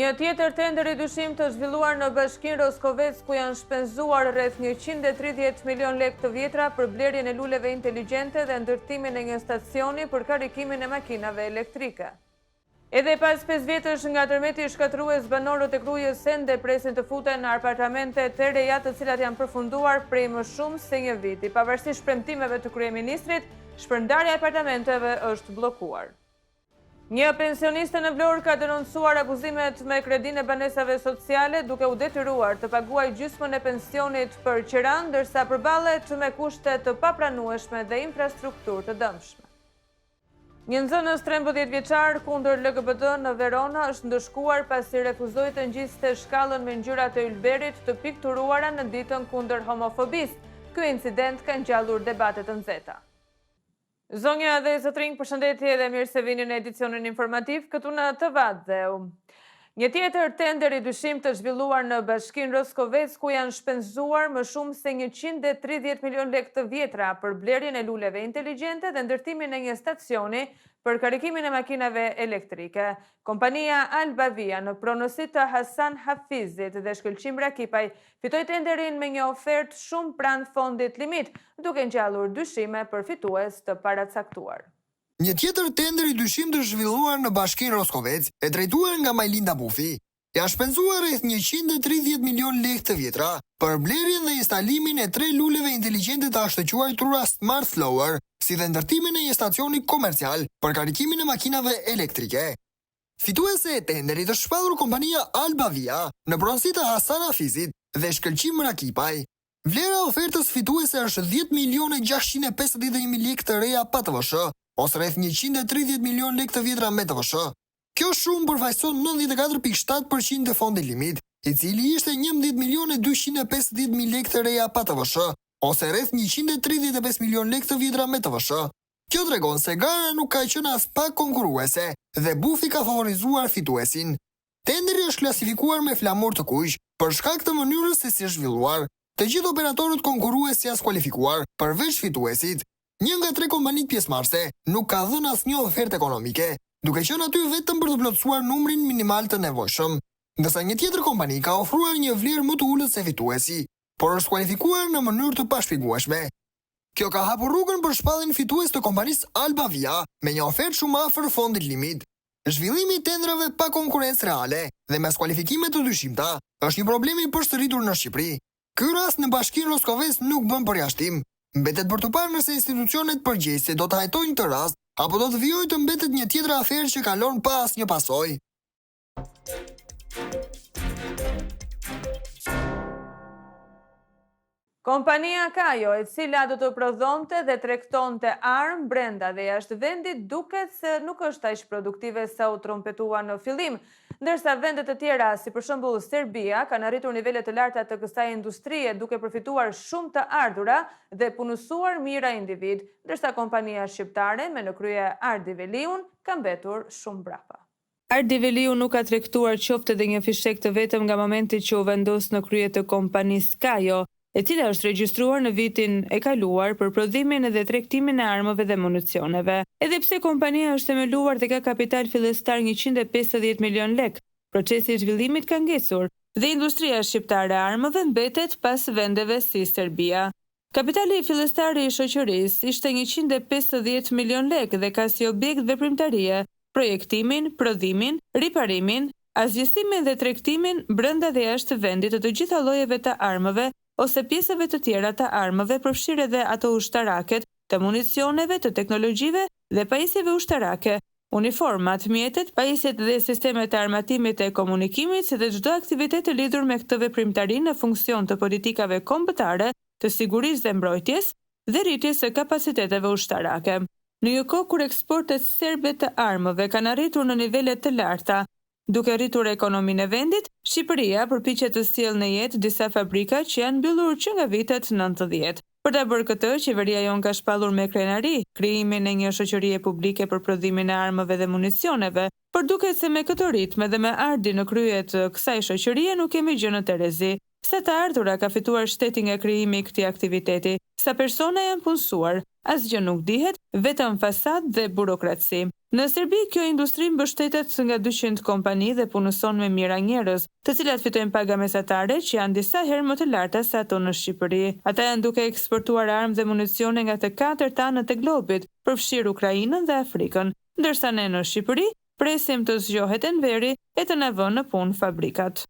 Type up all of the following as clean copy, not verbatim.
Një tjetër tender i dyshim të zhvilluar në Bashkinë Roskovec, ku janë shpenzuar rreth 130 milion lekë të vjetra për blerjen e luleve inteligjente dhe ndërtimin e një stacioni për karikimin e makinave elektrike. Edhe pas 5 vjetësh nga tërmeti shkatrues, banorët e Krujës ende presin të futen në apartamente të reja, të cilat janë përfunduar prej më shumë se një viti. Pavarësisht shpremtimeve të kryeministrit, shpërndarja e apartamenteve është bllokuar. Një pensioniste në Vlorë ka denoncuar abuzimet me kredinë e banesave sociale, duke u detyruar të paguajë gjysmën e pensionit për qiran, ndërsa përballet me kushte të papranueshme dhe infrastrukturë të dëmshme. Një nxënës 13 vjeçar kundër LGBT në Verona është ndëshkuar pasi refuzoi të ngjiste shkallën me ngjyra të ylberit të pikturuara në ditën kundër homofobisë. Ky incident ka ngjallur debate të nxehta. Zonja dhe zotrinj, përshëndetje dhe mirë se vini në edicionin informativ, këtu në TV Dheu. Një tjetër tender i dyshim të zhvilluar në Bashkinë Roskovec, ku janë shpenzuar më shumë se 130 milion lekë të vjetra për blerjen e luleve inteligjente dhe ndërtimin e një stacioni për karikimin e makinave elektrike. Kompania Albavia në pronësi të Hasan Hafizit dhe Shkëlqim Rakipaj fitoi tenderin me një ofertë shumë pranë fondit limit, duke ngjallur dyshime për fitues të paracaktuar. Një tjetër tender i dyshim të zhvilluar në Bashkinë Roskovec, e drejtuar nga Majlinda Bufi, janë shpenzuar rreth 130 milion lekë të vjetra për blerjen dhe instalimin e 3 luleve inteligjente të ashtuquar Smart Flower, si dhe ndërtimin e një stacioni komercial për karikimin e makinave elektrike. Fituese e tenderit është shpallur kompania Albavia në pronësi të Hasan Hafizit dhe Shkëlqim Rakipaj. Vlera e ofertës fituese është 10.651.000 lekë të reja pa TVSH, ose rreth 130 milion lekë të vjetra me TVSH. Kjo shumë përfaqëson 94.7% të fondit limit, i cili ishte 11.250.000 lekë të reja pa TVSH, ose rreth 135 milion lekë të vjetra me TVSH. Kjo tregon se gara nuk ka qenë as pak konkurruese dhe Bufi ka favorizuar fituesin. Tenderi është klasifikuar me flamur të kuq për shkak të mënyrës se si është zhvilluar. Të gjithë operatorët konkurrues janë skualifikuar përveç fituesit. Një nga 3 kompanitë pjesëmarrëse nuk ka dhënë asnjë ofertë ekonomike, duke qenë aty vetëm për të plotësuar numrin minimal të nevojshëm, ndërsa një tjetër kompani ka ofruar një vlerë më të ulët se fituesi, por është kualifikuar në mënyrë të pashpjegueshme. Kjo ka hapur rrugën për shpalljen fitues të kompanisë Albavia me një ofertë shumë afër fondit limit. Zhvillimi i tendrave pa konkurrencë reale dhe me skualifikime të dyshimta është një problem i përsëritur në Shqipëri. Ky rast në Bashkinë Roskovec nuk bën përjashtim. Mbetet për të parë nëse institucionet përgjegjëse do të hajtojnë këtë rast apo do të vijojë të mbetet një tjetër aferë që kalon pa asnjë pasojë. Kompania Kajo, e cila do të prodhonte dhe tregtonte armë brenda dhe jashtë vendit, duket se nuk është aq produktive sa u trompetua në fillim, ndërsa vendet të tjera, si për shembull Serbia, kanë arritur nivele të larta të kësaj industrie duke përfituar shumë të ardhura dhe punësuar mira individ, ndërsa kompania shqiptare me në krye Ardi Veliun ka mbetur shumë mbrapa. Ardi Veliu nuk ka tregtuar qoftë edhe një fishek të vetëm nga momenti që u vendos në krye të kompanisë Kajo, e cila është regjistruar në vitin e kaluar për prodhimin dhe tregtimin e armëve dhe municioneve. Edhe pse kompania është themeluar dhe ka kapital fillestar 150 milion lekë, procesi i zhvillimit ka ngecur dhe industria shqiptare e armëve mbetet pas vendeve si Serbia. Kapitali fillestar i shoqërisë ishte 150 milion lekë dhe ka si objekt veprimtarie projektimin, prodhimin, riparimin, asgjësimin dhe tregtimin brenda dhe jashtë vendit të gjitha llojeve të armëve ose pjesëve të tjera të armëve, përfshirë edhe ato ushtaraket, të municioneve, të teknologjive dhe pajisjeve ushtarake, uniformat, mjetet, pajisjet dhe sistemet e armatimit e komunikimit, si dhe çdo aktivitet të lidhur me këtë veprimtari në funksion të politikave kombëtare, të sigurisë dhe mbrojtjes dhe rritjes së kapaciteteve ushtarake. Në një kohë kur eksportet serbe të armëve kanë arritur në nivele të larta, duke rritur ekonominë e vendit, Shqipëria përpiqet të sjellë në jetë disa fabrika që janë mbyllur që nga vitet 90. Për ta bërë këtë, qeveria jon ka shpallur me krenari krijimin e një shoqërie publike për prodhimin e armëve dhe municioneve, por duket se me këtë ritëm dhe me Ardi në krye të kësaj shoqërie nuk kemi gjë në Terezi. Sa të ardhura ka fituar shteti nga krijimi i këtij aktiviteti, sa persona janë punësuar, asgjë nuk dihet, vetëm fasad dhe burokraci. Në Serbi, kjo industri mbështetet nga 200 kompani dhe punëson me mijëra njerëz, të cilat fitojnë paga mesatare që janë disa herë më të larta se ato në Shqipëri. Ata janë duke eksportuar armë dhe municione nga të 4 anët e globit, përfshirë Ukrainën dhe Afrikën, ndërsa ne në Shqipëri presim të zgjohet Enveri e të na vënë në punë fabrikat.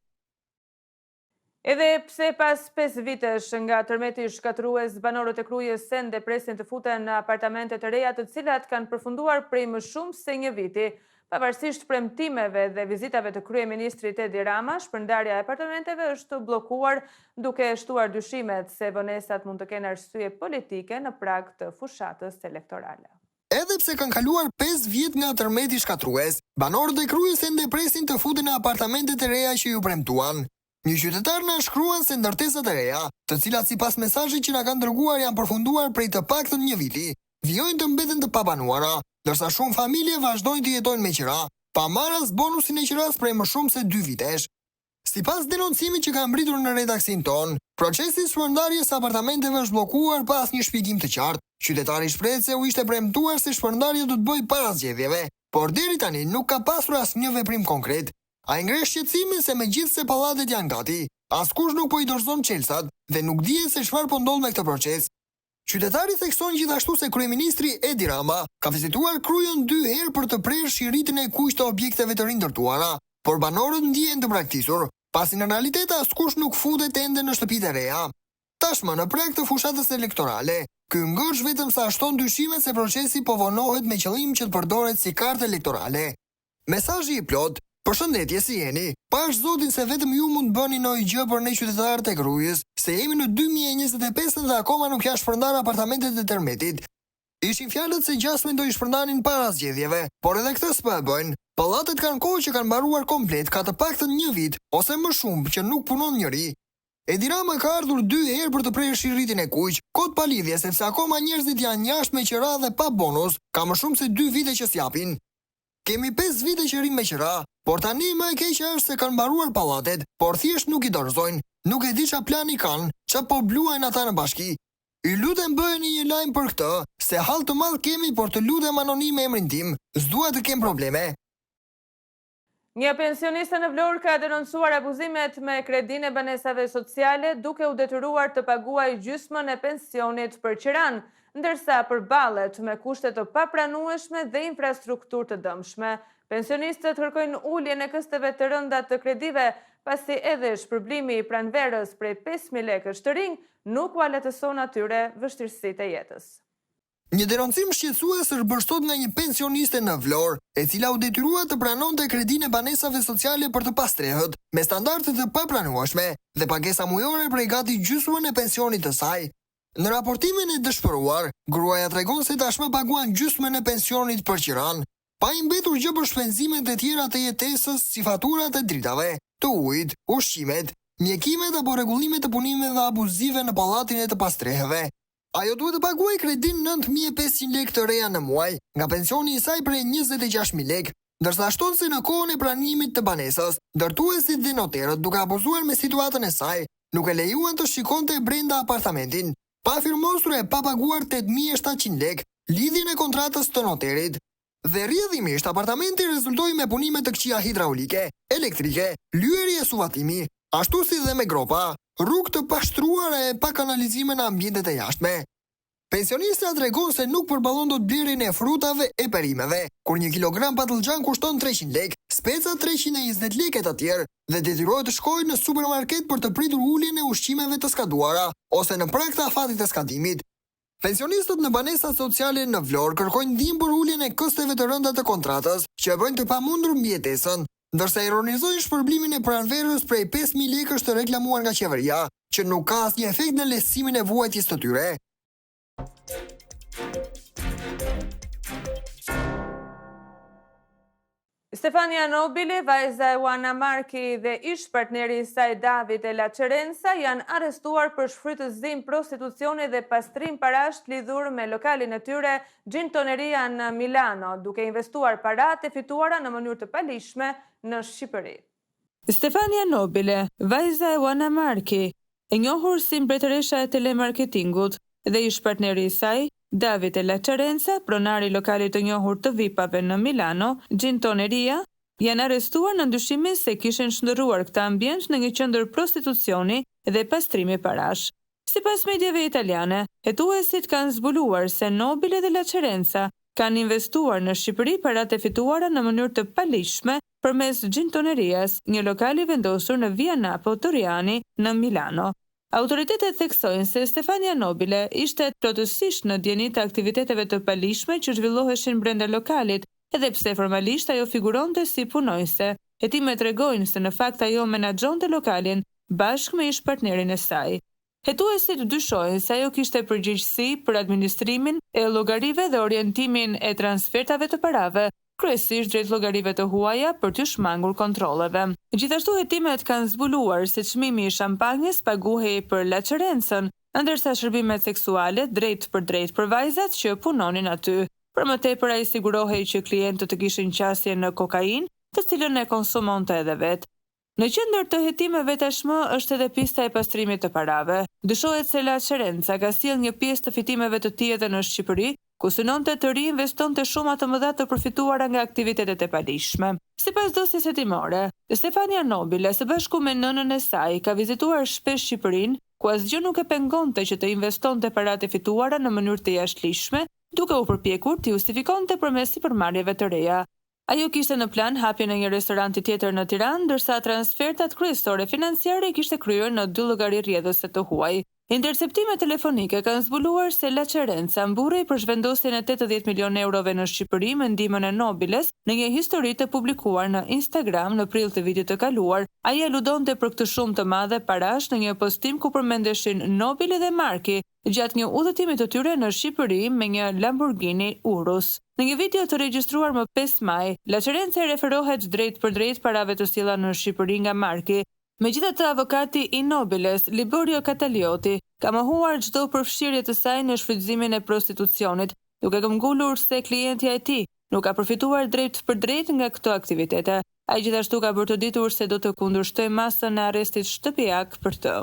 Edhe pse pas 5 vitesh nga tërmeti shkatrues, banorët e Krujës Sende presin të futen në apartamente të reja të cilat kanë përfunduar prej më shumë se një viti. Pavarësisht premtimeve dhe vizitave të kryeministrit Edi Rama, shpërndarja e apartamenteve është bllokuar duke shtuar dyshimet se vonesat mund të kenë arsye politike në prag të fushatës elektorale. Edhe pse kanë kaluar 5 vjet nga tërmeti shkatrues, banorët e Krujës Sende presin të futen në apartamentet e reja që ju premtuan. Një qytetar na shkruan se ndërtesat e reja, të cilat sipas mesazhit që na kanë dërguar janë përfunduar prej të paktën një viti, vijojnë të mbeten të pabanuara, ndërsa shumë familje vazhdojnë të jetojnë me qira, pa marrë as bonusin e qiras prej më shumë se 2 vitesh. Sipas denoncimit që ka mbritur në redaksin ton, procesi shpërndarjes së apartamenteve është bllokuar pa asnjë shpjegim të qartë. Qytetari shprehet se u ishte premtuar se shpërndarja do të bëjë para zgjedhjeve, por deri tani nuk ka pasur asnjë veprim konkret. A ngresh shqetësimin se megjithse pallatet janë gati, askush nuk po i dorëzon çelësat dhe nuk dihet se çfarë po ndodh me këtë proces. Qytetari thekson gjithashtu se kryeministri Edi Rama ka vizituar Krujën 2 herë për të prerë shiritën e kuq të objekteve të rindërtuara, por banorët ndihen të braktisur, pasi në realitet askush nuk futet ende në shtëpitë e reja. Tashmë në prag të fushatës elektorale, ky ngërsh vetëm sa shton dyshimet se procesi po vonohet me qëllim që të përdoret si kartë elektorale. Mesazhi i plot: Përshëndetje, si jeni? Pash zotin se vetëm ju mund bëni ndonjë gjë për ne qytetarët e Krujës, se jemi në 2025 dhe akoma nuk janë shpërndar apartamentet e tërmetit. Ishin fjalët se gjasmen do i shpërndanin para zgjedhjeve, por edhe këtë s'po e bëjnë. Pallatet kanë kohë që kanë mbaruar komplet, ka të paktën një vit ose më shumë që nuk punon njëri. Edi Rama ka ardhur 2 herë për të prerë shiritin e kuq, kot pa lidhje sepse akoma njerëzit janë jashtë me qira dhe pa bonus, ka më shumë se 2 vite që s'japin. Kemi 5 vite që rrim me qira, por tani më e keqja është se kanë mbaruar pallatet, por thjesht nuk i dorëzojnë, nuk e di ç'a plani kanë, ç'a po bluajnë ata në bashki. I lutem bëheni një lajm për këtë, se hall të madh kemi, por të lutem anonim me emrin tim, s'dua të kem probleme. Një pensioniste në Vlorë ka denoncuar abuzimet me kredinë e banesave sociale duke u detyruar të paguajë gjysmën e pensionit për qiran, ndërsa përballet me kushte të papranueshme dhe infrastrukturë të dëmshme. Pensionistët kërkojnë uljen e kësteve të rënda të kredive, pasi edhe shpërblimi i pranverës prej 5.000 lekësh të rinj nuk u aletëson atyre vështirësitë e jetës. Një denoncim shqetësues është bërë sot nga një pensioniste në Vlorë, e cila u detyrua të pranonte kredinë e banesave sociale për të pastrehët, me standarde të papranueshme dhe pagesa mujore prej gati gjysmën e pensionit të saj. Në raportimin e dëshpëruar, gruaja tregon se tashmë paguan gjysmën e pensionit për qiran, pa i mbetur gjë për shpenzimet e tjera të jetesës, si faturat e dritave, të ujit, ushqimet, mjekimet apo rregullimet të punimeve abuzive në pallatin e të pastrehëve. Ajo duhet të paguajë kredin 9.500 lekë të reja në muaj, nga pensioni i saj prej 26.000 lekë, ndërsa shton se në kohën e pranimit të banesës, ndërtuesit dhe noterët, duke abuzuar me situatën e saj, nuk e lejuan të shikonte brenda apartamentin, pa firmosur e pa paguar 8.700 lekë lidhjen e kontratës të noterit. Dhe rrjedhimisht apartamenti rezultoi me punime të këqija hidraulike, elektrike, lyerje suvatimi, ashtu si dhe me gropa, rrugë të pashtruara e pa kanalizime në ambientet e jashtme. Pensionistja tregon se nuk përballon dot blerjen e frutave e perimeve, kur 1 kilogram patlıcan kushton 300 lekë, speca 320 lekë e të tjerë, dhe detyrohet të shkojë në supermarket për të pritur uljen e ushqimeve të skaduara ose në prag të afatit të skadimit. Pensionistët në banesat sociale në Vlorë kërkojnë ndihmë për uljen e kosteve të rënda të kontratës, që bëjnë të pamundur mbijetesën, ndërsa ironizojnë shpërblimin e pranverës prej 5.000 lekësh të reklamuar nga qeveria, që nuk ka asnjë efekt në lehtësimin e vuajtjes të tyre. Stefania Nobili, vajza e Juana Marki dhe ish partneri i saj David Ela Cerenca janë arrestuar për shfrytëzim, prostitucioni dhe pastrim parash lidhur me lokalin e tyre Gjintoneria në Milano, duke investuar paratë e fituara në mënyrë të palishme në Shqipëri. Stefania Nobile, vajza e Juana Marki, e njohur si mbretëresha e telemarketingut dhe ish partneri i saj Davide Laçarenca, pronari i lokalit të njohur të VIP-ave në Milano, Gintoneria, janë arrestuar në ndyshimin se kishin shndërruar këtë ambient në një qendër prostitucioni dhe pastrimi parash. Sipas mediave italiane, hetuesit kanë zbuluar se Nobile dhe Laçarenca kanë investuar në Shqipëri paratë e fituara në mënyrë të palishme përmes Gintonerias, një lokali vendosur në Via Napo Torriani në Milano. Autoritetet theksojnë se Stefania Nobile ishte plotësisht në dieni të aktiviteteve të palishme që zhvilloheshin brenda lokalit, edhe pse formalisht ajo figuronte si punojnëse. Hetimet tregojnë se në fakt ajo menaxhonte lokalin bashkë me ish-partnerin e saj. Hetuesit dyshojnë se ajo kishte përgjegjësi për administrimin e llogarive dhe orientimin e transfertave të parave, kryesisht drejt llogarive të huaja për të shmangur kontrolleve. Gjithashtu hetimet kanë zbuluar se çmimi i shampanjës paguhej për Laçarencën, ndërsa shërbimet seksuale drejt për vajzat që punonin aty. Për më tepër ai sigurohej që klientët të kishin qasje në kokainë, të cilën e konsumonte edhe vetë. Në qendër të hetimeve tashmë është edhe pista e pastrimit të parave. Dyshohet se Laçarenca ka sjellë një pjesë të fitimeve të tij edhe në Shqipëri, ku synonte të riinvestonte shuma të mëdha të përfituara nga aktivitetet e palishme. Sipas dosjes hetimore, Stefania Nobile së bashku me nënën e saj ka vizituar shpesh Shqipërinë, ku asgjë nuk e pengonte që të investonte paratë e fituara në mënyrë të jashtëligjshme, duke u përpjekur të justifikonte përmes sipërmarrjeve të reja. Ajo kishte në plan hapjen e një restoranti tjetër në Tiranë, ndërsa transfertat kryesore financiare i kishte kryer në 2 llogari rrjedhëse të huaj. Interceptime telefonike kanë zbuluar se Laçarenca mburrej për zhvendosjen e 80 milion eurove në Shqipëri me ndihmën e Nobiles në një histori të publikuar në Instagram në prill të vitit të kaluar. Ai aludonte për këtë shumë të madhe parash në një postim ku përmendeshin Nobile dhe Marki gjatë një udhëtimi të tyre në Shqipëri me një Lamborghini Urus. Në një video të regjistruar më 5 maj, Laçarenca referohet drejt për drejt parave të sjella në Shqipëri nga Marki. Megjithatë, avokati i Nobiles, Liborio Catalioti, ka mohuar çdo përfshirje të saj në shfrytëzimin e prostitucionit, duke këmbgulur se klientja e tij nuk ka përfituar drejt për drejt nga këto aktivitete. Ai gjithashtu ka bërë të ditur se do të kundërshtojë masën e arrestit shtëpiak për të.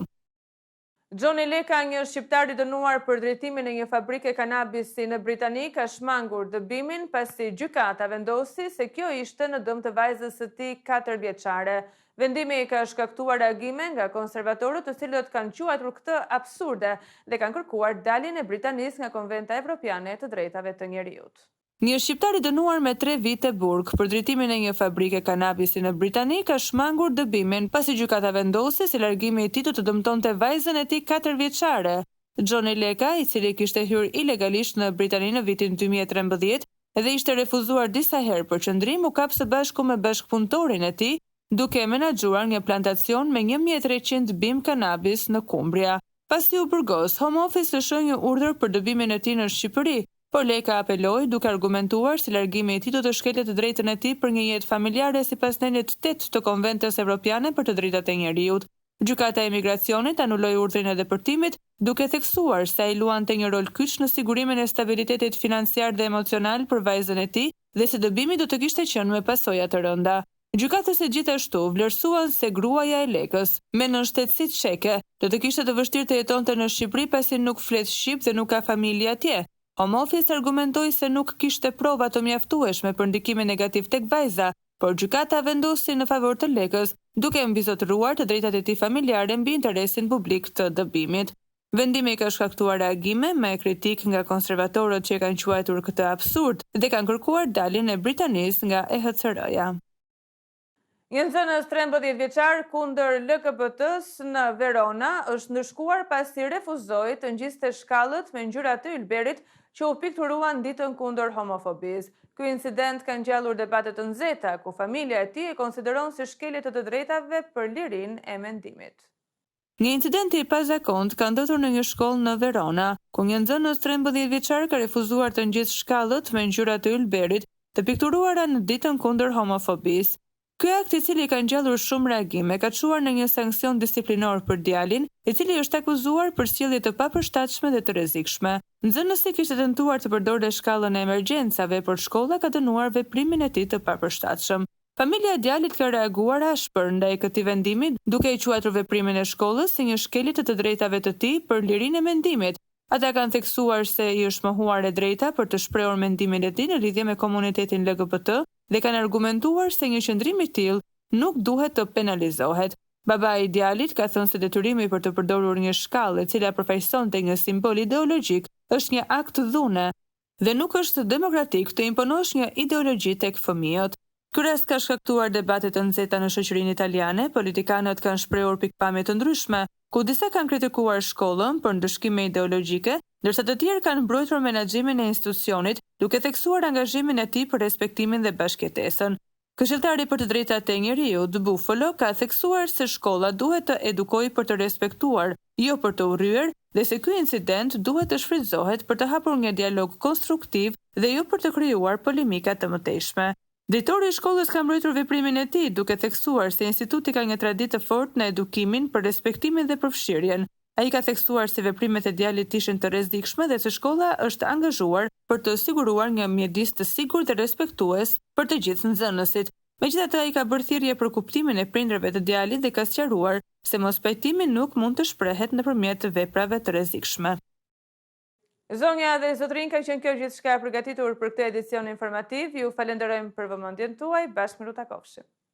Johnny Leka, një shqiptar i dënuar për drejtimin e një fabrike kanabisi në Britani, ka shmangur dëbimin pasi gjykata vendosi se kjo ishte në dëm të vajzës së tij 4 vjeçare. Vendimi ka shkaktuar reagime nga konservatorët, të cilët kanë quajtur këtë absurde dhe kanë kërkuar daljen e Britanisë nga Konventa Evropiane të Drejtave të Njerëzit. Një shqiptar i dënuar me 3 vite burg për drejtimin e një fabrike kanabisi në Britani ka shmangur dëbimin pasi gjykata vendosi se largimi i tij do të dëmtonte vajzën e tij 4 vjeçare. Johnny Leka, i cili kishte hyrë ilegalisht në Britani në vitin 2013 dhe ishte refuzuar disa herë për qëndrim, u kap së bashku me bashkëpunëtorin e tij, duke menaxhuar një plantacion me 1300 bim kanabis në Kumbria. Pasi u burgos, Home Office lëshoi një urdhër për dëbimin e tij në Shqipëri, por Leka apeloi duke argumentuar se largimi i tij do të shkelte të drejtën e tij për një jetë familjare sipas nenit 8 të Konventës Evropiane për të drejtat e njerëzit. Gjykata e Emigracionit anuloi urdhrin e depërtimit, duke theksuar se ai luante një rol kyç në sigurimin e stabilitetit financiar dhe emocional për vajzën e tij dhe se dëbimi do të kishte qenë me pasoja të rënda. Gjykatës e gjithashtu vlerësuan se gruaja e Lekës, me nënshtetësi çeke, do të kishte të vështirë të jetonte në Shqipëri pasi nuk flet shqip dhe nuk ka familje atje. Home Office argumentoi se nuk kishte prova të mjaftueshme për ndikimin negativ tek vajza, por gjykata vendosi në favor të Lekës, duke mbizotëruar të drejtat e tij familjare mbi interesin publik të dëbimit. Vendimi ka shkaktuar reagime me kritik nga konservatorët që kanë quajtur këtë absurd dhe kanë kërkuar daljen e Britanisë nga EHCR-ja. Një nxënës 13 vjeçar kundër LGBT-s në Verona është ndëshkuar pasi refuzoi të ngjiste shkallët me ngjyra të ylberit që u pikturuan ditën kundër homofobisë. Ky incident ka ngjallur debate të nxehta, ku familja e tij e konsideron si shkelje të drejtave për lirinë e mendimit. Një incident i pazakont ka ndodhur në një shkollë në Verona, ku një nxënës 13 vjeçar ka refuzuar të ngjisë shkallët me ngjyra të ylberit të pikturuara në ditën kundër homofobisë. Ky akt, i cili ka ngjallur shumë reagime, ka çuar në një sankcion disiplinor për djalin, i cili është akuzuar për sjellje të papërshtatshme dhe të rrezikshme. Nxënësi kishte tentuar të përdorë shkallën e emergjencave, por shkolla ka dënuar veprimin e tij të papërshtatshëm. Familja e djalit ka reaguar ashpër ndaj këtij vendimi, duke i quajtur veprimin e shkollës si një shkelje të drejtave të tij për lirinë e mendimit. Ata kanë theksuar se i është mohuar e drejta për të shprehur mendimin e tij në lidhje me komunitetin LGBT dhe kanë argumentuar se një qëndrim i tillë nuk duhet të penalizohet. Babai i djalit ka thënë se detyrimi për të përdorur një shkallë e cila përfaqësonte një simbol ideologjik është një akt dhune dhe nuk është demokratik të imponosh një ideologji tek fëmijët. Ky rast ka shkaktuar debate të nxehta në shoqërinë italiane. Politikanët kanë shprehur pikpamje të ndryshme, ku disa kanë kritikuar shkollën për ndëshkime ideologjike, ndërsa të tjerë kanë mbrojtur menaxhimin e institucionit, duke theksuar angazhimin e tij për respektimin dhe bashkëtesën. Këshilltari për të drejtat e njeriut, Buffalo, ka theksuar se shkolla duhet të edukojë për të respektuar, jo për të urryer, dhe se ky incident duhet të shfrytëzohet për të hapur një dialog konstruktiv dhe jo për të krijuar polemika të mëtejshme. Drejtori i shkollës ka mbrojtur veprimin e tij, duke theksuar se instituti ka një traditë të fortë në edukimin për respektimin dhe përfshirjen. Ai ka theksuar se veprimet e djalit ishin të rrezikshme dhe se shkolla është angazhuar për të siguruar një mjedis të sigurt dhe respektues për të gjithë nxënësit. Megjithatë, ai ka bërë thirrje për kuptimin e prindërve të djalit dhe ka sqaruar se mospajtimi nuk mund të shprehet nëpërmjet veprave të rrezikshme. Zonja dhe zotrin, ka qenë kjo gjithçka përgatitur për këtë edicion informativ. Ju falenderojmë për vëmendjen tuaj. Bashkë miru takofshim.